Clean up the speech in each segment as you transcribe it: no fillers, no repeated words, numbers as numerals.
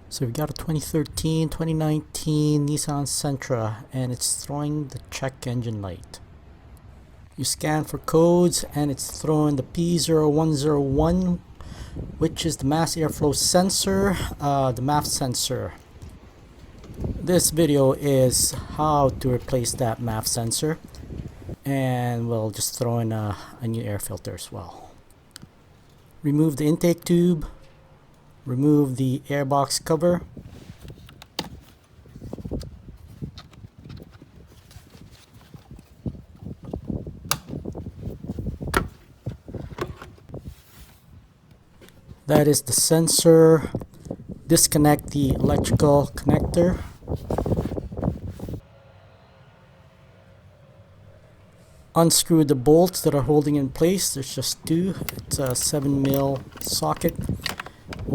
So we got a 2013, 2019 Nissan Sentra, and it's throwing the check engine light. You scan for codes and it's throwing the P0101, which is the mass airflow sensor, the MAF sensor. This video is how to replace that MAF sensor, and we'll just throw in a new air filter as well. Remove the intake tube, remove the airbox cover, that is the sensor. Disconnect the electrical connector. Unscrew the bolts that are holding in place. There's just two. It's a 7mm socket,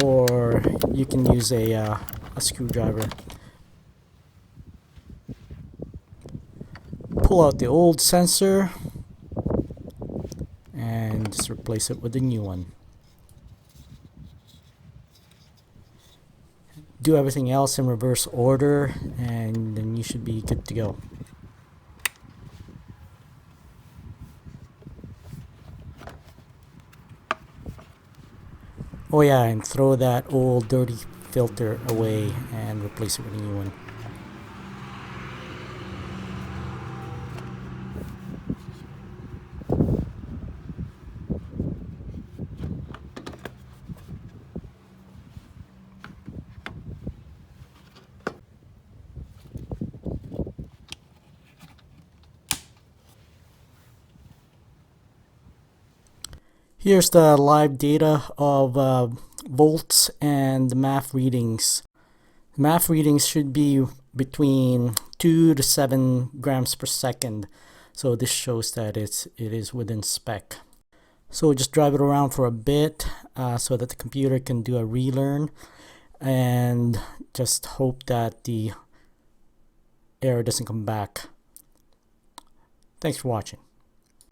or you can use a screwdriver. Pull out the old sensor and just replace it with a new one. Do everything else in reverse order, and then you should be good to go. Oh yeah, and throw that old dirty filter away and replace it with a new one. Here's the live data of volts and the MAF readings. The MAF readings should be between 2 to 7 grams per second. So this shows that it is within spec. So just drive it around for a bit so that the computer can do a relearn, and just hope that the error doesn't come back. Thanks for watching.